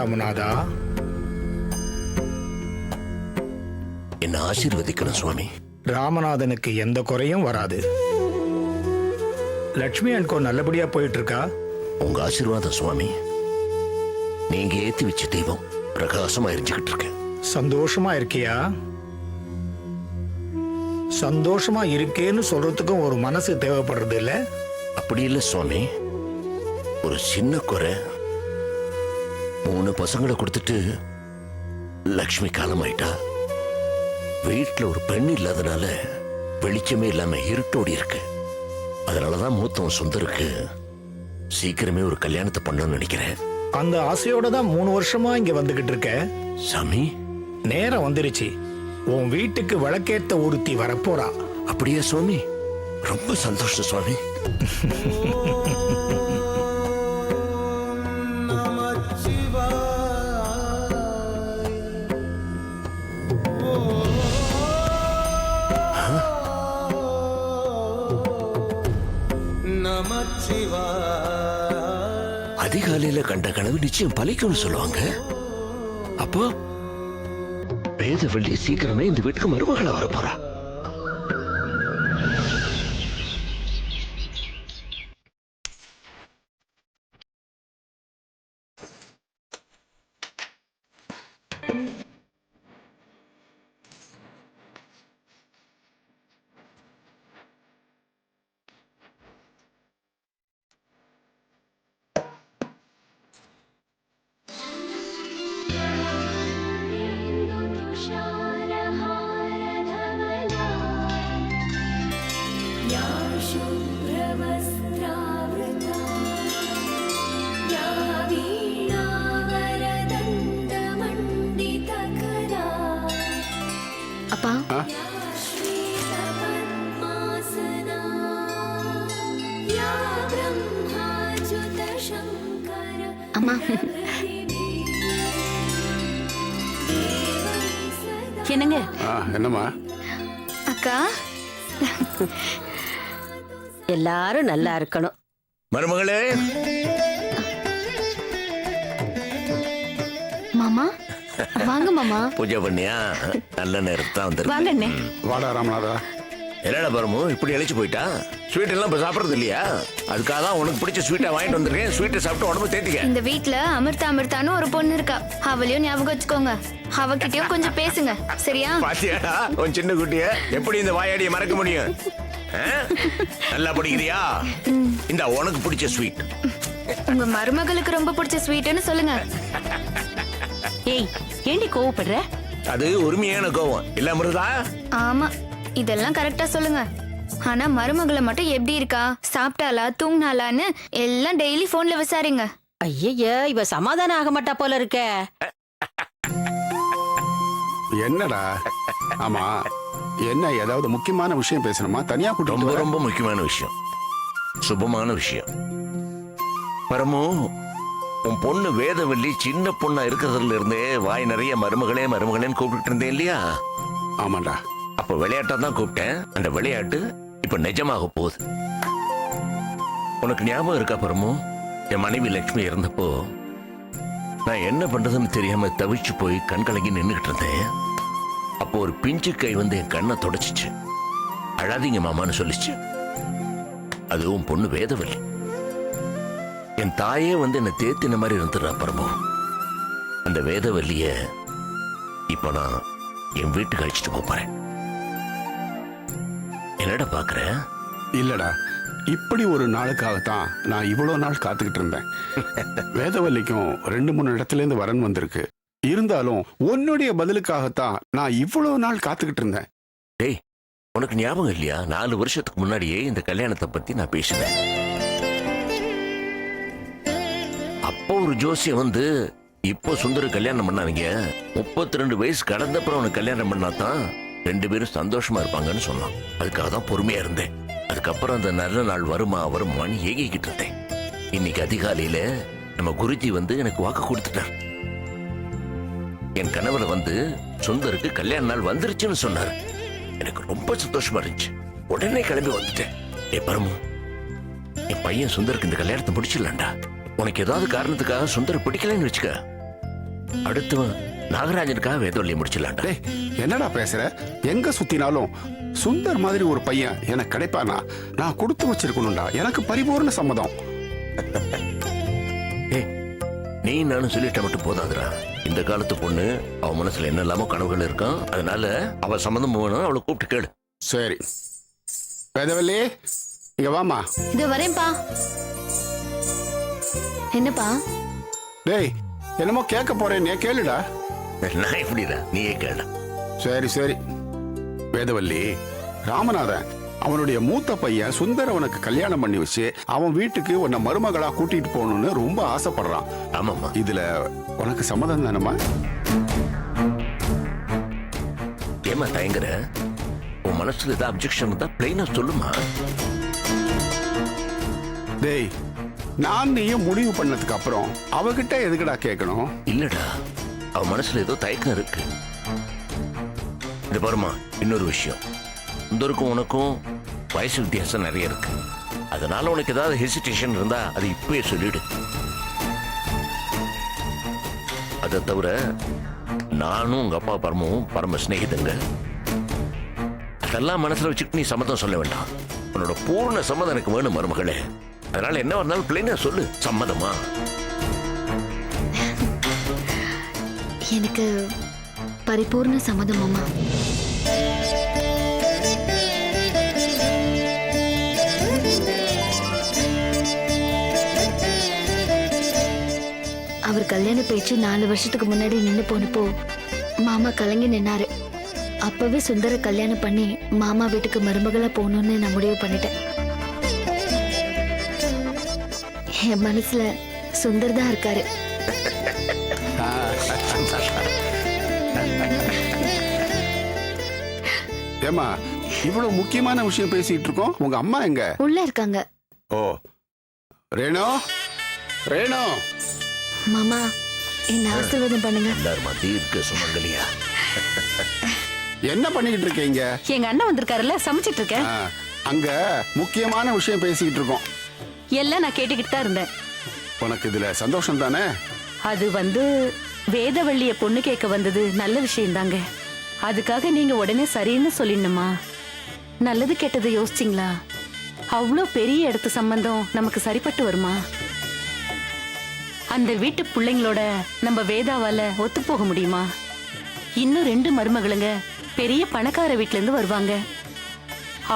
ராமநாதா. என்ன ஆசீர்வதிக்கணும் சுவாமி. ராமநாதனுக்கு எந்த குறையும் வராது. லட்சுமி அன்கோ நல்லபடியா போயிட்டு இருக்கா? உங்க ஆசீர்வாதம் சுவாமி. நீங்க ஏத்தி வச்ச தெய்வம் பிரகாசமா எரிஞ்சுக்கிட்டு இருக்க. சந்தோஷமா இருக்கியா? சந்தோஷமா இருக்கேன்னு சொல்றதுக்கும் ஒரு மனசு தேவைப்படுறது இல்ல? அப்படி இல்ல சுவாமி, ஒரு சின்ன குறை. 3 பசங்களை கொடுத்துட்டு லக்ஷ்மி காலமாயிட்டா. வீட்டுல ஒரு பெண் இல்லாதனால வெளிச்சமே இல்லாம இருட்டோடி இருக்கு. அதனாலதான் மூத்தவன் சுந்தருக்கு சீக்கிரமே ஒரு கல்யாணத்தை பண்ணணும்னு நினைக்கிறேன். அந்த ஆசையோட தான் 3 வருஷமா இங்க வந்துகிட்டு இருக்க. சாமி, நேரம் வந்துருச்சு. உன் வீட்டுக்கு விளக்கேத்த ஒருத்தி வரப்போறா. அப்படியே சுவாமி? ரொம்ப சந்தோஷம் சுவாமி. அதிகாலையில கண்ட கனவு நிச்சயம் பலிக்கும்னு சொல்லுவாங்க. அப்போ வேதவள்ளி சீக்கிரமே இந்த வீட்டுக்கு மருமகளா வர போறா. அப்பா, அம்மா, என்னங்க? என்னம்மா? அக்கா, எல்லாரும் நல்லா இருக்கணும். மருமகளே. மாமா வாங்க. மாமா பூஜை பண்ணியா? நல்ல நேரத்தான் வந்துருக்கு. வாங்க அண்ணே. வாடா ராமநாதா. என்னடா பரமு இப்படி எழுச்சி போயிட்டா? ஸ்வீட் எல்லாம் இப்ப சாப்பிடுறது இல்லையா? அதுக்காக தான் உனக்கு பிடிச்ச ஸ்வீட்டா வாங்கிட்டு வந்திருக்கேன். ஸ்வீட்டை சாப்பிட்டு உடம்பு தேத்திக்க. இந்த வீட்ல அமிர்தான்னு ஒரு பொண்ணு இருக்கா. அவளையும் ஞாபகம் வச்சுக்கோங்க. அவகிட்டயும் கொஞ்சம் பேசுங்க, சரியா? பாத்தியாடா உன் சின்ன குட்டிய எப்படி இந்த வாயாடிய மறக்க முடியும்? நல்லா படிக்கிறியா? இந்த உனக்கு பிடிச்ச ஸ்வீட். உங்க மருமகளுக்கு ரொம்ப பிடிச்ச ஸ்வீட்னு சொல்லுங்க. ஏய், ஏண்டி கோவப்படுற? அது உரிமையான கோவம் இல்ல அமிர்தா? ஆமா, இதெல்லாம் கரெக்டா சொல்லுங்க. ஆனா மருமகளை மட்டும் எப்படி இருக்கா, சாப்பிட்டாளா, தூங்கினாலான்னு எல்லாம் டெய்லி போன்ல விசாரிங்க. ஐய, இவ சமாதானம் ஆக மாட்டா போல இருக்க. என்னடா? ஆமா, என்ன ஏதாவது முக்கியமான விஷயம் பேசணுமா? தனியா கூட்டிட்டு ரொம்ப வர? ரொம்ப முக்கியமான விஷயம், சுபமான விஷயம். பரமு, உன் பொண்ணு வேதவள்ளி சின்ன பொண்ணா இருக்கிறதுல இருந்தே வாய் நிறைய மருமகளே மருமகளேன்னு கூப்பிட்டு இருந்தேன் இல்லையா? ஆமாண்டா. அப்ப விளையாட்டா தான் கூப்பிட்டேன். அந்த விளையாட்டு இப்ப நிஜமாக போகுது. உனக்கு ஞாபகம் இருக்கா பரமு? என் மனைவி லட்சுமி இருந்தப்போ நான் என்ன பண்றதுன்னு தெரியாம தவிச்சு போய் கண் கலங்கி நின்றுகிட்டு இருந்தேன். அப்போ ஒரு பிஞ்சு கை வந்து என் கண்ணை தொடச்சிச்சு. அழாதீங்க மாமான்னு சொல்லிச்சு. அதுவும் பொண்ணு வேதவள்ளி. என் தாயே வந்து என்ன தேத்தின மாதிரி இருந்துடுறா பரமு. அந்த வேதவல்லிய இப்ப நான் என் வீட்டுக்கு அழைச்சிட்டு போறேன். என்னடா பாக்குற? இல்லடா, இப்படி ஒரு நாளுக்காகத்தான் நான் இவ்வளவு நாள் காத்துக்கிட்டு இருந்தேன். வேதவல்லிக்கும் 2-3 இடத்துல இருந்து வரன் வந்திருக்கு. இருந்தாலும் உன்னுடைய பதிலுக்காகத்தான் நான் இவ்வளவு நாள் காத்துக்கிட்டு இருந்தேன். டேய், உனக்கு ஞாபகம் இல்லையா? 4 வருஷத்துக்கு முன்னாடியே இந்த கல்யாணத்தை பத்தி நான் பேசினேன். அப்போ ஒரு ஜோசியம் வந்து இப்போ சுந்தர கல்யாணம் பண்ணாதீங்க, 32 வயசு கடந்தப்புறம் அவனுக்கு கல்யாணம் பண்ணாதான் 2 பேரும் சந்தோஷமா இருப்பாங்கன்னு சொன்னான். அதுக்காக தான் பொறுமையா இருந்தேன். அதுக்கப்புறம் அந்த நல்ல நாள் வருமானு ஏகிக்கிட்டு இருந்தேன். இன்னைக்கு அதிகாலையில நம்ம குருஜி வந்து எனக்கு வாக்கு கொடுத்துட்டார். என் கனவுல வந்து சுந்தருக்கு கல்யாண நாள் வந்துருச்சுன்னு சொன்னார். எனக்கு ரொம்ப சந்தோஷமா இருந்துச்சு. உடனே கிளம்பி வந்துட்டேன். பரமு, என் பையன் சுந்தருக்கு இந்த கல்யாணத்தை முடிச்சிடலாம்டா. உனக்கு ஏதாவது காரணத்துக்காக சுந்தர பிடிக்கலன்னு வச்சுக்க, அடுத்தவன் நாகராஜனுக்காக வேதவள்ளி முடிச்சிடலாம்டா. டேய் என்னடா பேசுற? எங்க சுத்தினாலும் சுந்தர் மாதிரி ஒரு பையன் எனக்கு கிடைப்பானா? நான் கொடுத்து வச்சிருக்கணும்டா. எனக்கு பரிபூர்ண சம்மதம். ஏய், நீ நானும் சொல்லிட்ட மட்டும் போதாதுடா. இந்த காலத்து பொண்ணு அவ மனசுல என்ன இல்லாம கனவுகள் இருக்கான். அதனால அவ சம்மந்தம் போகணும், அவளை கூப்பிட்டு கேளு. சரி வேதவல்லி, இங்க வாமா. இது வரேன்ப்பா. என்னப்பா? டேய் என்னமோ கேட்க போறேன், நீ கேளுடா. நான் எப்படிடா, நீயே கேளு. சரி சரி வேதவல்லி, ராமநாதன் அவனுடைய மூத்த பையன் சுந்தரவனுக்கு கல்யாணம் பண்ணி வச்சு அவன் வீட்டுக்கு உன்னை மருமகளா கூட்டிட்டு போகணும்னு ரொம்ப ஆசைப்படுறான். ஆமாம்மா. இதுல உனக்கு சம்மதம் தானம்மா? ஏமா தயங்குற? உன் மனசுல ஏதாவது அப்ஜெக்ஷன் இருந்தா பிளைனா சொல்லுமா. டேய் நான் நீயும் முடிவு பண்ணதுக்கு அப்புறம் அவகிட்ட எதுக்குடா கேட்கணும்? இல்லடா, அவ மனசுல ஏதோ தயக்கம் இருக்கு. இது பாருமா, இன்னொரு விஷயம், சுந்தருக்கும் உனக்கும் வயசு வித்தியாசம் நிறைய இருக்கு. அதனால உனக்கு ஏதாவது ஹெசிடேஷன் இருந்தா அது இப்பவே சொல்லிடு. அதை தவிர நானும் உங்க அப்பா பரமும் பரம சிநேகிதங்க. அதெல்லாம் மனசுல வச்சுட்டு நீ சம்மதம் சொல்ல வேண்டாம். உன்னோட பூர்ண சம்மதம் எனக்கு வேணும் மருமகளே. அதனால என்ன வந்தாலும் பிள்ளைங்க சொல்லு, சம்மதமா? எனக்கு பரிபூர்ண சம்மதம் அம்மா. அவர் கல்யாண பேச்சு 4 வருஷத்துக்கு முன்னாடி நின்று போனப்போ மாமா கலங்கி நின்னாரு. அப்பவே சுந்தர கல்யாணம் பண்ணி மாமா வீட்டுக்கு மருமகளா போகணும்னு நான் முடிவு பண்ணிட்டேன். என் மனசுல சுந்தர் தான் இருக்காரு. ஏமா இவ்வளவு முக்கியமான விஷயம் பேசிட்டு இருக்கோம், உங்க அம்மா எங்க? உள்ள இருக்காங்க. ஓ ரேணு, ரேணு. மாமா என்ன ஆசீர்வாதம் பண்ணுங்க. எல்லாருமா தீர்க்க சுமங்கலியா. என்ன பண்ணிக்கிட்டு இருக்கீங்க? எங்க அண்ணன் வந்திருக்காருல்ல, சமைச்சிட்டு இருக்கேன். ஆ, அங்க முக்கியமான விஷயம் பேசிக்கிட்டு இருக்கோம். எல்லாம் நான் கேட்டுக்கிட்டு தான் இருந்தேன். உனக்கு இதுல சந்தோஷம் தானே? அது வேதவள்ளிய பொண்ணு கேட்க வந்தது நல்ல விஷயம் தாங்க. அதுக்காக நீங்க உடனே சரின்னு சொல்லிடணுமா? நல்லது கெட்டது யோசிச்சிங்களா? அவ்வளோ பெரிய இடத்து சம்பந்தம் நமக்கு சரிப்பட்டு வருமா? அந்த வீட்டு பிள்ளைங்களோட நம்ம வேதாவால ஒத்து போக முடியுமா? இன்னும் 2 மருமகளுங்க பெரிய பணக்கார வீட்ல இருந்து வருவாங்க.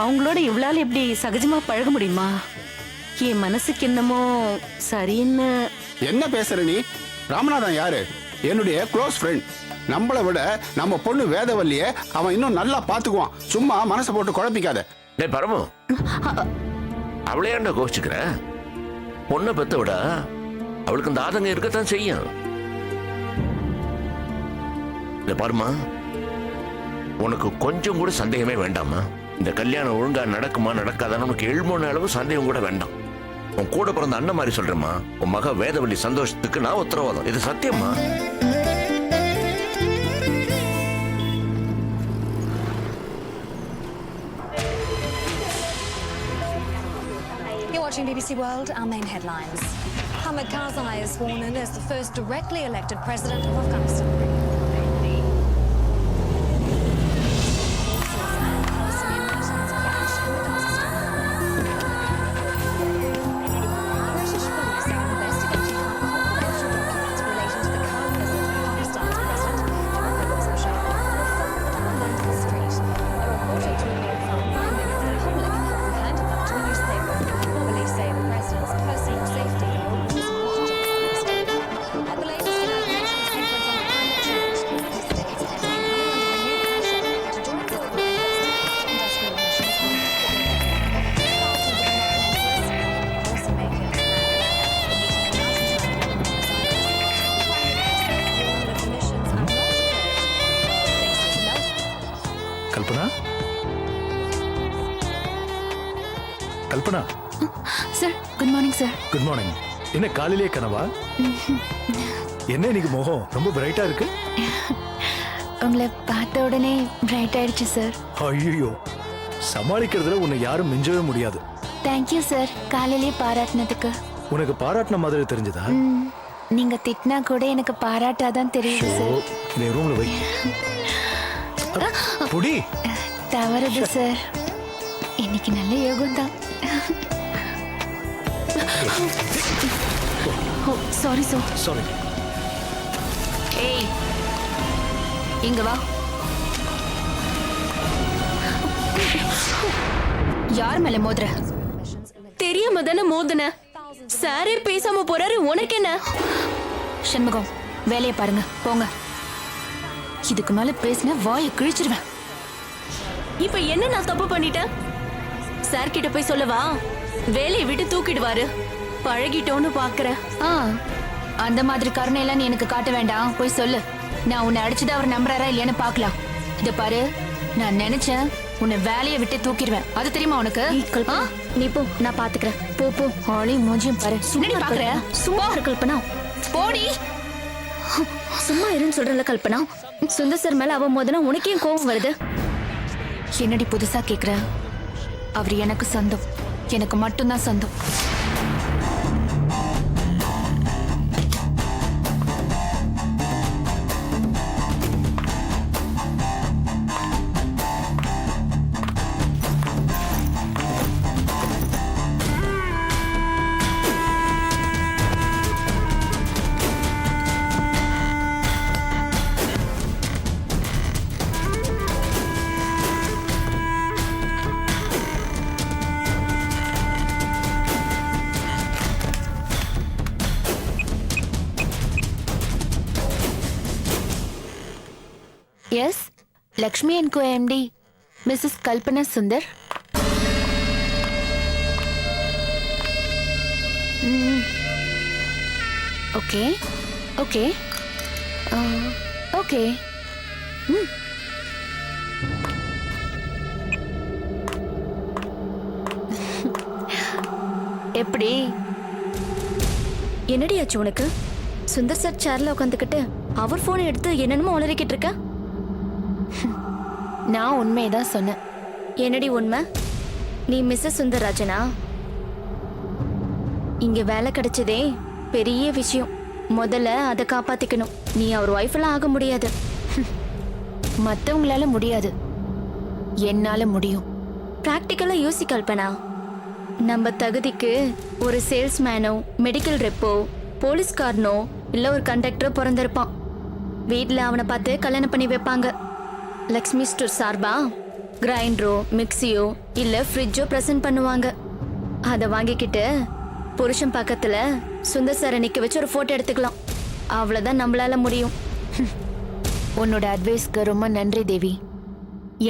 அவங்களோட இவ்வளால எப்படி சகஜமா பழக முடியுமா? என் மனசுக்கு என்னமோ சரின்னு. என்ன பேசுற நீ? ராமநாதன் யாரு? என்னுடைய க்ளோஸ் ஃப்ரெண்ட். நம்மளை விட நம்ம பொண்ணு வேதவல்லிய அவன் இன்னும் நல்லா பாத்துக்குவான். சும்மா மனசை போட்டு குழப்பிக்காத. டேய் பரமு, அவளே ஏன்டா கோச்சிக்கிற? பொண்ணை பெத்த விட அவளுக்கு அந்த ஆதங்கம் இருக்கத்தான் செய்யும். இந்த பாருமா, உனக்கு கொஞ்சம் கூட சந்தேகமே வேண்டாமா? இந்த கல்யாணம் ஒழுங்கா நடக்குமா நடக்காதான்னு உனக்கு 7 அளவு சந்தேகம் கூட வேண்டாம். உன் கூட பிறந்த அண்ணன் மாதிரி சொல்றேம்மா. உன் மக வேதவள்ளி சந்தோஷத்துக்கு நான் உத்தரவாதம். இது சத்தியமா? You're watching BBC World, our main headlines. Hamid Karzai is sworn in as the first directly elected president of Afghanistan. British police are investigating confidential documents relating to the current visit of Pakistan's president, Dr. Musharraf, were found on Liverpool Street. They're reported to have been found by members of the public who handed them to a newspaper. Police say the president's personal safety was not jeopardized. At the latest United Nations conference on climate change, the United States has been coming under renewed pressure to join global efforts to cut industrial emissions by more than 30%. Thousands of environmentalists, policymakers, and emissions are not occurred. Kalpana, Kalpana. Sir good morning sir. Good morning. என்ன காலையிலே கனவா? என்ன இன்னைக்கு முகம் ரொம்ப பிரைட்டா இருக்கு? உங்களை பார்த்த உடனே பிரைட் ஆயிடுச்சு சார். ஐயோ, சமாளிக்கிறதுல உன்னை யாரும் மிஞ்சவே முடியாது. தேங்க்யூ சார், காலையிலே பாராட்டினதுக்கு. உனக்கு பாராட்டின மாதிரி தெரிஞ்சதா? நீங்க திட்டினா கூட எனக்கு பாராட்டாதான் தெரியுது ஓ சார். இதை ரூம்ல வை. புடி. தவறுது சார். இன்னைக்கு நல்ல யோகம் தான். Sorry sir. சாரி. ஏய் இங்க வா. யார் மேல மோதுற? தெரியாம தானே மோதுன. சாரே பேசாம போறாரு, உனக்கு என்ன? சண்முகம், வேலையை பாருங்க போங்க. இதுக்கு மேல பேசின வாயை கிழிச்சிருவேன். இப்ப என்ன நான் தப்பு பண்ணிட்டேன்? சார் கிட்ட போய் சொல்லவா? வேலையை விட்டு தூக்கிடுவாரு. பழகிட்டோன்னு பாக்குறேன். அந்த மாதிரி கருணை எல்லாம் நீ எனக்கு காட்ட வேண்டாம். போய் சொல்லு. நான் உன்னை அடிச்சது அவர் நம்புறாரா இல்லையான்னு பாக்கலாம். இத பாரு, நான் நினைச்சேன் உன்னை வேலையை விட்டு தூக்கிடுவேன். அது தெரியுமா உனக்கு? நீ போ, நான் பாத்துக்கிறேன். போ போ. ஆளையும் மூஞ்சியும் பாரு. சும்மா பாக்குற? சும்மா இரு கல்பனா. போடி. சும்மா இருன்னு சொல்றல கல்பனா. சுந்தர் சார் மேல அவ மோதனா உனக்கு ஏன் கோவம் வருது? என்னடி புதுசா கேக்குற? அவர் எனக்கு சொந்தம். எனக்கு மட்டும்தான் சொந்தம். Yes, Lakshmi and co MD missus Kalpana Sundar. Okay okay okay. எப்படி? என்னடி ஆச்சு உனக்கு? சுந்தர் சார் சேர்ல உட்காந்துக்கிட்டு அவர் போனை எடுத்து என்னென்னமோ உளறிக்கிட்டு இருக்க. நான் உண்மையதான் சொன்னேன். என்னடி உண்மை? நீ மிஸ்ஸஸ் சுந்தரராஜனா? இங்க வேலை கிடைச்சதே பெரிய விஷயம். முதல்ல அதை காப்பாத்திக்கணும். நீ அவர் ஒய்ஃப் எல்லாம் ஆக முடியாது. மத்தவங்களால முடியாது, என்னால முடியும். பிராக்டிக்கலா யோசி கல்பனா. நம்ம தகுதிக்கு ஒரு சேல்ஸ்மேனோ, மெடிக்கல் ரெப்போ, போலீஸ்காரனோ இல்ல ஒரு கண்டக்டரோ பிறந்திருப்பான். வீட்டுல அவனை பார்த்து கல்யாணம் பண்ணி வைப்பாங்க. லக்ஷ்மி ஸ்டோர் சார்பா கிரைண்டரோ, மிக்சியோ இல்ல ஃப்ரிட்ஜோ பிரசன்ட் பண்ணுவாங்க. அதை வாங்கிக்கிட்டு புருஷன் பக்கத்துல சுந்தர் சாரை நிக்க வச்சு ஒரு போட்டோ எடுத்துக்கலாம். அவ்வளவுதான் நம்மளால முடியும். உன்னோட அட்வைஸ்க்கு ரொம்ப நன்றி தேவி.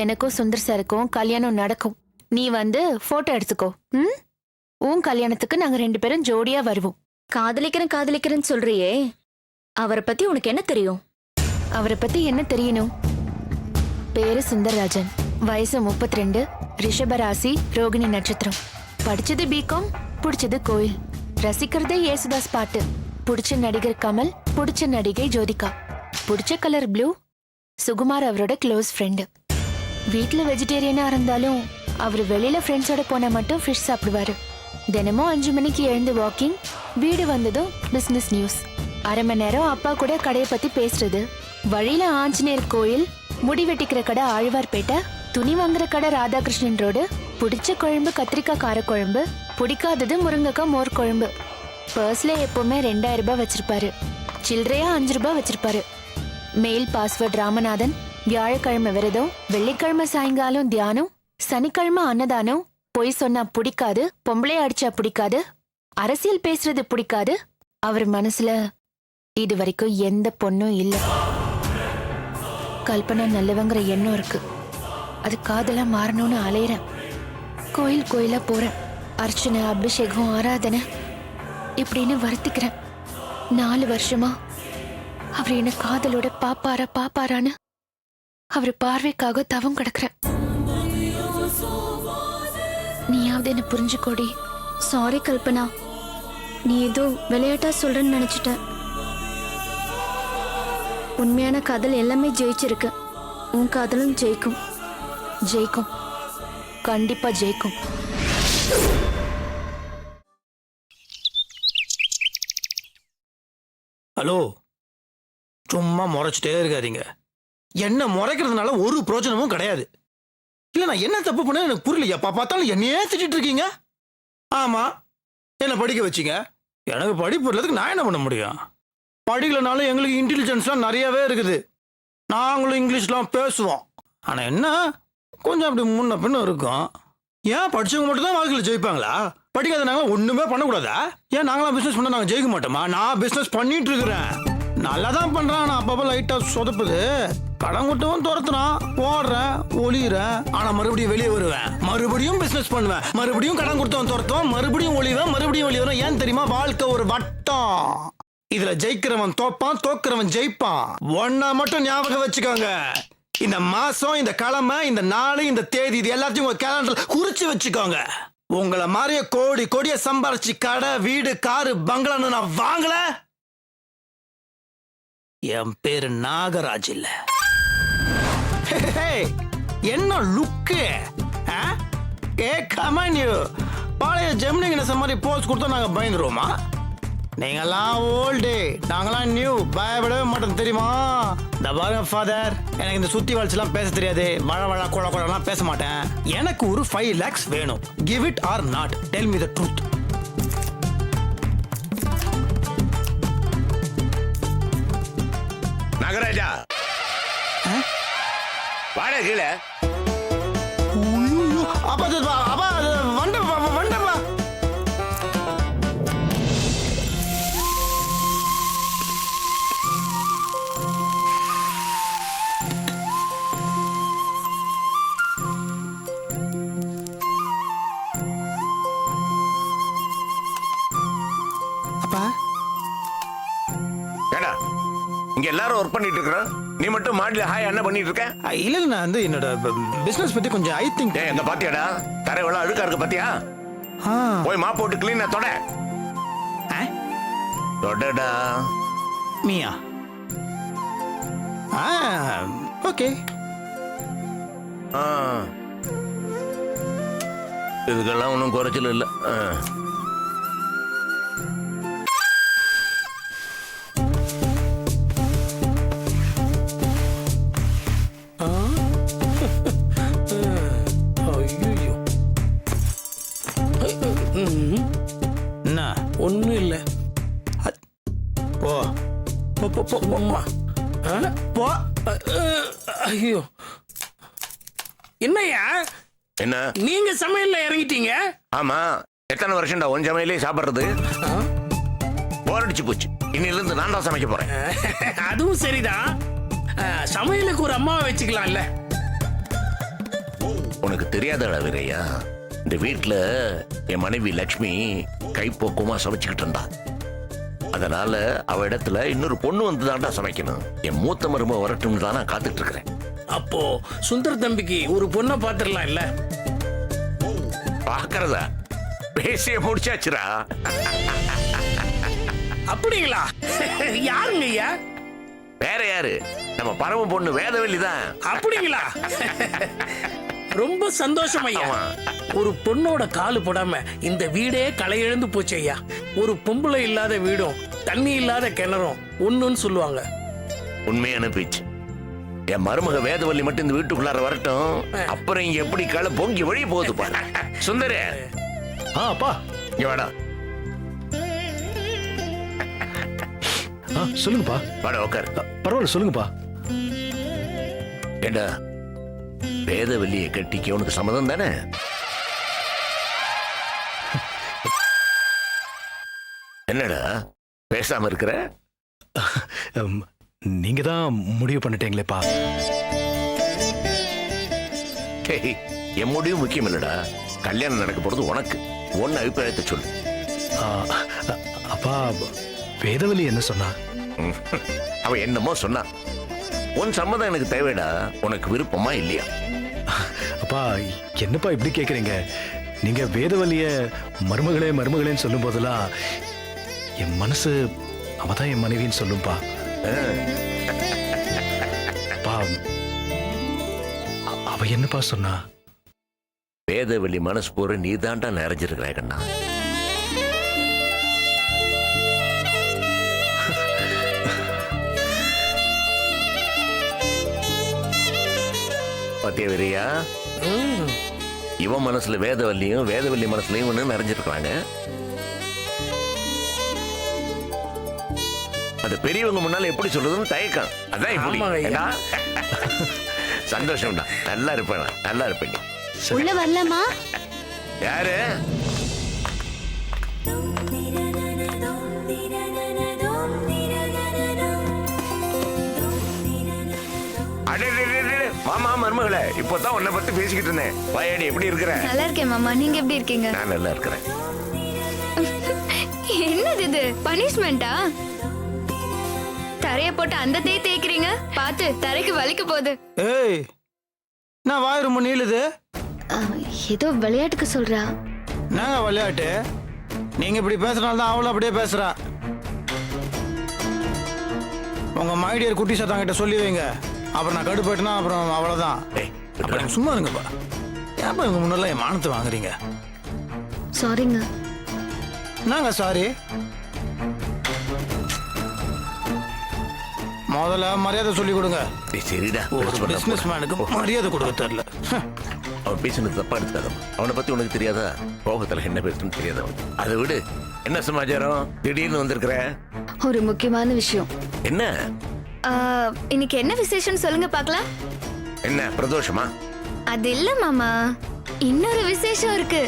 எனக்கும் சுந்தர் சாருக்கும் கல்யாணம் நடக்கும். நீ வந்து போட்டோ எடுத்துக்கோ. உன் கல்யாணத்துக்கு நாங்க 2 பேரும் ஜோடியா வருவோம். காதலிக்கிறேன்னு சொல்றியே, அவரை பத்தி உனக்கு என்ன தெரியும்? அவரை பத்தி என்ன தெரியணும்? பேரு சுந்தரராஜன், வயசு 32, ரிஷபராசி, ரோகிணி நட்சத்திரம். படிச்சது பிகாம், பிடிச்சது கோயில். ரசிக்கிறதே ஏசுதாஸ் பாட்டு. பிடிச்ச நடிகர் கமல், பிடிச்ச நடிகை ஜோதிகா. பிடிச்ச கலர் ப்ளூ. சுகுமார் அவரோட க்ளோஸ் ஃப்ரெண்டு. வீட்டுல வெஜிடேரியனா இருந்தாலும் அவர் வெளியில ஃப்ரெண்ட்ஸோட போனா மட்டும் ஃபிஷ் சாப்பிடுவாரு. தினமும் 5 மணிக்கு எழுந்து வாக்கிங். வீடு வந்ததும் பிசினஸ் நியூஸ். அரை மணி நேரம் அப்பா கூட கடையை பத்தி பேசுறது. வழியில ஆஞ்சநேயர் கோயில், முடி வெட்டிக்கிற கடை ஆழ்வார்பேட்டை, துணி வாங்குற கடை ராதாகிருஷ்ணன் ரோடு. பிடிச்ச குழம்பு கத்திரிக்காய் காரக்குழம்பு, பிடிக்காதது முருங்கைக்காய் மோர் குழம்பு. பர்ஸ்ல எப்பவுமே 2000 ரூபாய் வச்சிருப்பாரு. சில்லறையா 5 ரூபாய் வச்சிருப்பாரு. Mail password Ramanathan. வியாழக்கிழமை விரதம், வெள்ளிக்கிழமை சாயங்காலம் தியானம், சனிக்கிழமை அன்னதானம். பொய் சொன்னா பிடிக்காது, பொம்பளைய அடிச்சா பிடிக்காது, அரசியல் பேசுறது பிடிக்காது. அவர் மனசுல இது வரைக்கும் எந்த பொண்ணும் இல்ல. கல்பனா நல்லவங்கிற எண்ணம் இருக்கு. அது காதலா மாறணும்னு அலையிறேன். கோயில் கோயிலா போறேன். அர்ச்சனை, அபிஷேகம், ஆராதனை இப்படின்னு வருத்திக்கிறேன். 4 வருஷமா அவர் என்ன காதலோட பாப்பாரான்னு அவர் பார்வைக்காக தவம் கிடக்குறேன். நீயாவது என்ன புரிஞ்சுக்கோடி. சாரி கல்பனா, நீ ஏதோ விளையாட்டா சொல்றேன்னு நினைச்சிட்ட. உண்மையான காதல் எல்லாமே ஜெயிச்சிருக்கு. உன் காதலும் ஜெயிக்கும். ஜெயிக்கும், கண்டிப்பா ஜெயிக்கும். ஹலோ, சும்மா முறைச்சிட்டே இருக்காதீங்க. என்ன முறைக்கிறதுனால ஒரு பிரோஜனமும் கிடையாது. இல்லை, நான் என்ன தப்பு பண்ண எனக்கு புரியல. எப்போ பார்த்தாலும் என்னையே திட்டிட்டு இருக்கீங்க. ஆமாம், என்னை படிக்க வச்சிங்க. எனக்கு படிப்பு இல்லாததுக்கு நான் என்ன பண்ண முடியும்? படிக்கலனாலும் எங்களுக்கு இன்டெலிஜென்ஸ்லாம் நிறையவே இருக்குது. நாங்களும் இங்கிலீஷ்லாம் பேசுவோம். ஆனால் என்ன, கொஞ்சம் அப்படி முன்ன பின்ன இருக்கும். ஏன் படித்தவங்க மட்டும் தான் வாழ்க்கையில் ஜெயிப்பாங்களா? படிக்காத நாங்களாம் ஒன்றுமே பண்ணக்கூடாதா? ஏன் நாங்களாம் பிஸ்னஸ் பண்ணால் நாங்கள் ஜெயிக்க மாட்டோமா? நான் பிஸ்னஸ் பண்ணிட்டு இருக்கிறேன், நல்லா தான் பண்ணுறேன். ஆனால் அப்பப்போ லைட்டாக சொதப்புது. கடன் கொடுத்தவன் துரத்துறான், ஓடுறேன், ஒளிகிறேன், ஆனால் மறுபடியும் வெளியே வருவேன், மறுபடியும் பிஸ்னஸ் பண்ணுவேன், மறுபடியும் கடன் கொடுத்தவன் துரத்துவான், மறுபடியும் ஒளிவேன், மறுபடியும் வெளியே வருவேன். ஏன் தெரியுமா? வாழ்க்கை ஒரு வட்டம். இதுல ஜெயிக்கிறவன் தோப்பான், தோக்கிறவன் ஜெயிப்பான். ஒன்னா மட்டும் ஞாபகம் வச்சுக்கோங்க. இந்த மாசம், இந்த கிழமை, இந்த நாள், இந்த தேதி, இது எல்லாத்தையும் உங்க கேலண்டர்ல குறிச்சு வச்சுக்கோங்க. உங்களை மாதிரியே கோடி கோடிய சம்பாரிச்சு கடை, வீடு, காரு, பங்களான்னு நான் வாங்கல. என் பேரு நாகராஜ் இல்ல. என்ன லுக்கு? பழைய ஜெமினிங்க மாதிரி போஸ்ட் கொடுத்தா நாங்க பயந்துருவோமா? நீங்கெல்லாம் ஓல்டு, நாங்கெல்லாம் நியூ. பயப்படவே மாட்டோம் தெரியுமா? இந்த பாருங்க ஃபாதர், எனக்கு இந்த சுத்தி வளர்ச்சிலாம் பேச தெரியாது. வழ வழ குழ குழலாம் பேச மாட்டேன். எனக்கு ஒரு 5 lakhs வேணும். Give it or not, tell me the truth. Nagaraja, வாடா கீழே. அப்பா அப்பா வண்டப்பா வண்டப்பா. அப்பா, ஏடா, இங்க எல்லாரும் ஒர்க் பண்ணிட்டு இருக்கிறோம், நீ மட்டும் மாடியில ஹாய் என்ன பண்ணிட்டு இருக்க? இல்ல, நான் வந்து என்னோட பிசினஸ் பத்தி கொஞ்சம் ஐ திங்க். எங்க பாத்தியாடா, தரை எவ்வளவு அழுக்கா இருக்கு பாத்தியா? போய் மாப் போட்டு கிளீனா தொட. தொடடா. மியா. ஓகே. இதுக்கெல்லாம் ஒன்றும் குறைச்சல் இல்லை. என்ன? ஒன்றும் இல்லை. போ போ போ போ போம்மா. போ. ஐயோ, என்னய்யா என்ன நீங்க சமையல்ல இறங்கிட்டீங்க? ஆமா, எத்தனை வருஷம்டா உன் சமையலே சாப்பிடுறது? போர் அடிச்சு போச்சு. இன்னில இருந்து நான் தான் சமைக்க போறேன். அதுவும் சரிதான். சமையலுக்கு ஒரு அம்மாவை வச்சுக்கலாம்ல. உனக்கு தெரியாதடா வீரையா, இந்த வீட்டுல என் மனைவி லட்சுமி கைப்போக்கமா சமைச்சுக்கிட்டு இருந்தா. அதனால அவ இடத்துல இன்னொரு பொண்ணு வந்து தான்டா சமைக்கணும். என் மூத்த மருமக வரட்டும் தான் நான் காத்துட்டு இருக்கிறேன். அப்போ சுந்தர் தம்பிக்கு ஒரு பொண்ணை பாத்துடலாம் இல்ல? பாக்குறதா? பேசிய முடிச்சாச்சுரா. அப்படிங்களா? யாருங்க ஐயா? வேற யாரு, நம்ம பரம பொண்ணு வேதவல்லி தான். அப்படிங்களா? ரொம்ப சந்தோஷம் ஐயா. ஒரு பொண்ணோட காலு போடாம இந்த வீடே களையிழந்து போச்சு ஐயா. ஒரு பொம்பளை இல்லாத வீடும் தண்ணி இல்லாத கிணறும் ஒண்ணுன்னு சொல்லுவாங்க. உண்மையான பேச்சு. என் மருமக வேதவல்லி மட்டும் இந்த வீட்டுக்குள்ளார வரட்டும், அப்புறம் இங்க எப்படி களை பொங்கி வழி போகுது பாரு. சுந்தரே. அப்பா இங்க வாடா. சொல்லுங்கப்பா. வாடா உட்கார். பரவாயில்ல, சொல்லுங்கப்பா. ஏண்டா, வேதவல்லியை கட்டிக்க உனக்கு சம்மதம் தானே? என்னடா பேசாம இருக்கிற? நீங்க தான் முடிவு பண்ணிட்டீங்களேப்பா. என் முடிவு முக்கியம் இல்லடா, கல்யாணம் நடக்க போறது உனக்கு. ஒன்னு அபிப்பிராயத்தை சொல்லு. அப்பா, வேதவல்லி என்ன சொன்னா? அவ என்னமோ சொன்னா. உன் சம்மதம் எனக்கு தேவைடா. உனக்கு விருப்பமா இல்லையா? அப்பா, என்னப்பா இப்படி கேக்குறீங்க? நீங்க வேதவல்லிய மருமகளே மருமகளேன்னு சொல்லும் போதெல்லாம் என் மனசு அவதான் என் மனைவின்னு சொல்லும்பா. அவ என்னப்பா சொன்னா? வேதவல்லி மனசு போற நீ தாண்டா நிறைஞ்சிருக்கிற கண்ணா. பாத்தியா வெறியா? இவன் மனசுல வேதவல்லியும் வேதவல்லி மனசுலயும் ஒண்ணு நிறைஞ்சிருக்காங்க. அது பெரியவங்க முன்னால எப்படி சொல்றதுன்னு தயக்கம். அதான் இப்படி. ஆமாங்க ஐயா. ஏண்டா? சந்தோஷம்டா. நல்லா இருப்பேன், நல்லா இருப்பேன். உள்ள வரலாமா? யாரு? மாமா மருமகளே, இப்பதான் உன்னை பத்தி பேசிக்கிட்டு இருந்தேன். வாயாடி எப்படி இருக்கிற? நல்லா இருக்கேன் மாமா, நீங்க எப்படி இருக்கீங்க? நான் நல்லா இருக்கிறேன். என்னது இது, பனிஷ்மெண்டா? தரைய போட்டு அந்த தேய்க்கிறீங்க, பார்த்து தரைக்கு வலிக்க போகுது. ஏய், நான் வாய் ரொம்ப நீளுது. ஏதோ விளையாட்டுக்கு சொல்றா. நாங்க விளையாட்டு. நீங்க இப்படி பேசுறனால தான் அவளும் அப்படியே பேசுறா. உங்க மைடியர் குட்டி சத்தாங்கிட்ட சொல்லி வைங்க. அப்புறம் நான் கடுப்பாயிட்டுனா அப்புறம் அவ்வளவுதான். ஏய், அப்புறம் சும்மா இருங்கப்பா. ஏன்ப்பா இவங்க முன்னெல்லாம் என் மானத்தை வாங்குறீங்க? சாரிங்க. நாங்க சாரி. முதல்ல மரியாதை சொல்லி கொடுங்க. ஏய், சரிடா. ஒரு பிசினஸ் மேனுக்கு மரியாதை கொடுக்க தெரியல. அவன் பேசுனது தப்பா எடுத்துக்காதம். அவனை பத்தி உனக்கு தெரியாதா? கோபத்துல என்ன பேசணும்னு தெரியாதா? அதை விடு. என்ன சமாச்சாரம்? திடீர்னு வந்திருக்கிற? ஒரு முக்கியமான விஷயம். என்ன? இன்னைக்கு என்ன விசேஷம் சொல்லுங்க பார்க்கலாம். என்ன பிரதோஷமா? அது இல்ல மாமா, இன்னொரு விசேஷம் இருக்கு.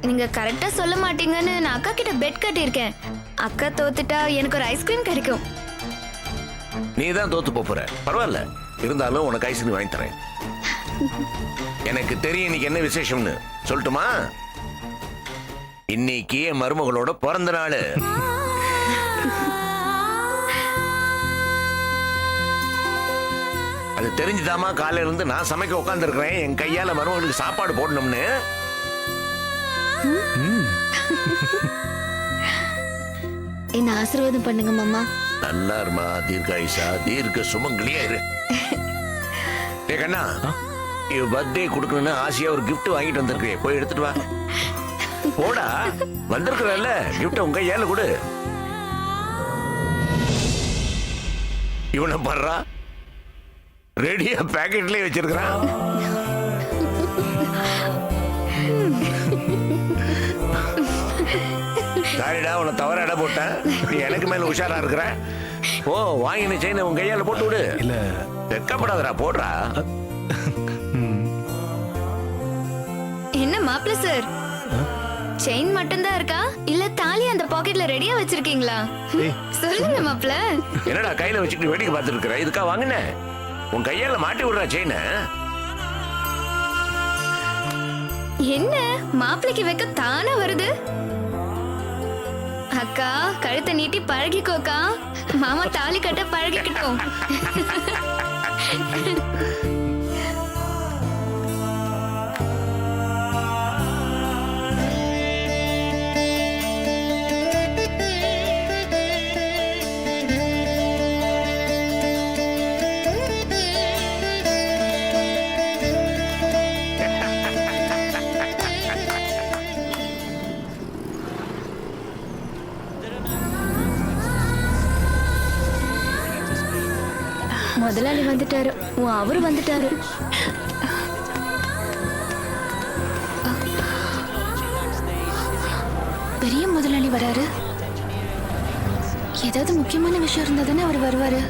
நீங்க கரெக்டா சொல்ல மாட்டீங்கன்னு நான் அக்கா கிட்ட பெட் கட்டியிருக்கேன். அக்கா தோத்துட்டா எனக்கு ஒரு ஐஸ்கிரீம் கிடைக்கும். நீ தான் தோத்து போற. பரவாயில்ல, இருந்தாலும் உனக்கு ஐஸ்கிரீம் வாங்கி தரேன். எனக்கு தெரியும் இன்னைக்கு என்ன விசேஷம்னு. சொல்லட்டுமா? இன்னைக்கு என் மருமகளோட பிறந்த நாள். அது தெரிஞ்சுதாமா காலையில இருந்து நான் சமைக்க உட்கார்ந்து இருக்கிறேன். என் கையால மருமகளுக்கு சாப்பாடு போடணும்னு. என்ன ஆசீர்வாதம் பண்ணுங்க மாமா. நல்லா இருமா, தீர்க்காயுஷா, தீர்க்க சுமங்கலியா இரு. கண்ணா, இவ பர்த்டே கொடுக்கணும்னு ஆசையா ஒரு கிஃப்ட் வாங்கிட்டு வந்திருக்கேன். போய் எடுத்துட்டு வா. போடா, வந்திருக்கிறல்ல, கிஃப்ட் உங்க கையால கொடு. இவனை பண்றா, ரெடியா பேக்கெட்லயே வச்சிருக்கிறான். சாரிடா, உன்னை தவற இட போட்டேன். நீ எனக்கு மேல உஷாரா இருக்கிற. ஓ, வாங்கின செயினை உன் கையால போட்டு விடு. இல்ல, வெக்கப்படாதடா, போடுறா. என்ன மாப்பிள்ள சார், செயின் மட்டும்தான் இருக்கா இல்ல தாலி அந்த பாக்கெட்ல ரெடியா வச்சிருக்கீங்களா? சொல்லுங்க மாப்பிள்ள. என்னடா கையில வச்சுட்டு வேடிக்கை பார்த்துட்டு இருக்கிற? இதுக்கா வாங்கின? உன் கையால மாட்டி விடுறா செயினை. என்ன மாப்பிளைக்கு வைக்க தானா வருது? அக்கா, கழுத்தை நீட்டி பழகிக்கோக்கா. மாமா தாலி கட்ட பழகிக்கிட்டோம். முதலாளி வந்துட்டாரு. அவரு வந்துட்டாரு. பெரிய முதலாளி வராரு. ஏதாவது முக்கியமான விஷயம் இருந்தா தானே அவர் வருவாரு.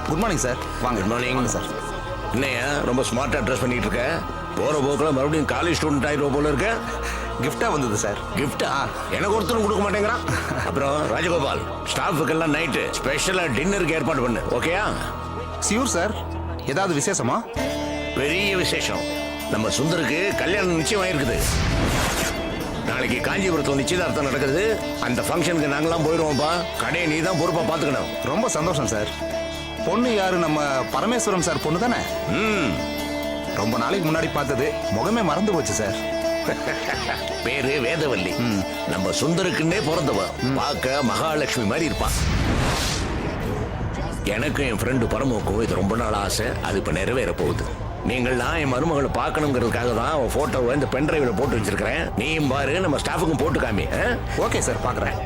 Good morning sir. வாங்க. Good morning sir. என்னையா ரொம்ப ஸ்மார்ட்டா ட்ரெஸ் பண்ணிட்டு இருக்க? போற போக்குல மறுபடியும் காலேஜ் ஸ்டூடெண்ட் ஆயிடுவ போல இருக்க. கிஃப்டா வந்தது சார். கிஃப்டா? எனக்கு ஒருத்தரும் கொடுக்க மாட்டேங்கிறான். அப்புறம் ராஜகோபால், ஸ்டாஃபுக்கெல்லாம் நைட்டு ஸ்பெஷலா டின்னருக்கு ஏற்பாடு பண்ணு. ஓகேயா? Sure sir. ஏதாவது விசேஷமா? பெரிய விசேஷம். நம்ம சுந்தருக்கு கல்யாணம் நிச்சயம் ஆயிருக்குது. நாளைக்கு காஞ்சிபுரத்துல நிச்சயதார்த்தம் நடக்குது. அந்த ஃபங்க்ஷனுக்கு நாங்களாம் போயிடுவோம்ப்பா. கடையை நீ தான் பொறுப்பா பாத்துக்கணும். ரொம்ப சந்தோஷம் சார். பொண்ணு யாரு? நம்ம பரமேஸ்வரம் சார் பொண்ணு தானே? ரொம்ப நாளைக்கு முன்னாடி பார்த்தது, முகமே மறந்து போச்சு சார். பேரு வேதவல்லி. நம்ம சுந்தருக்குன்னே பிறந்தவ. பார்க்க மகாலட்சுமி மாதிரி இருப்பா. எனக்கும் என் ஃப்ரெண்டு பரமுக்கும் இது ரொம்ப நாள் ஆசை. அது இப்ப நிறைவேற போகுது. நீங்கள்லாம் என் மருமகளை பார்க்கணுங்கிறதுக்காக தான் அவன் போட்டோவை இந்த பென் டிரைவ்ல போட்டு வச்சிருக்கிறேன். நீயும் பாரு, நம்ம ஸ்டாஃபுக்கும் போட்டு காமி. ஓகே சார், பார்க்குறேன்.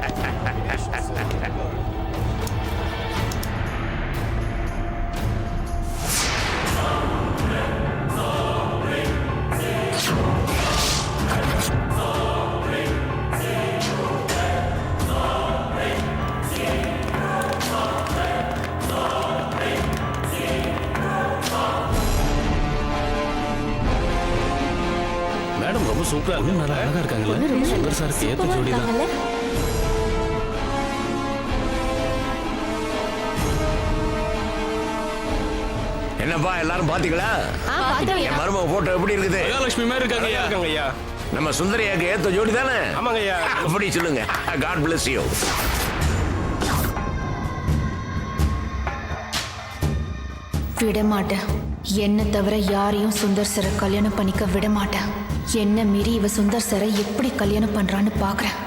மேடம் ரொம்ப சூப்பரா இருக்கு. நல்லா அழகா இருக்காங்கல்ல. சுந்தர் சாருக்கு ஏத்த ஜோடி தான். என்னப்பா எல்லாரும் பாத்தீங்களா? என் மருமக போட்டோ எப்படி இருக்குது? மகாலட்சுமி மாதிரி இருக்காங்க ஐயா. நம்ம சுந்தரியாக்கு ஏத்த ஜோடி தானே? ஆமாங்க ஐயா. அப்படி சொல்லுங்க. God bless you. விட மாட்டேன். என்ன தவிர யாரையும் சுந்தர் சரை கல்யாணம் பண்ணிக்க விட மாட்டேன். என்ன மீறி இவ சுந்தர் சரை எப்படி கல்யாணம் பண்றான்னு பாக்குறேன்.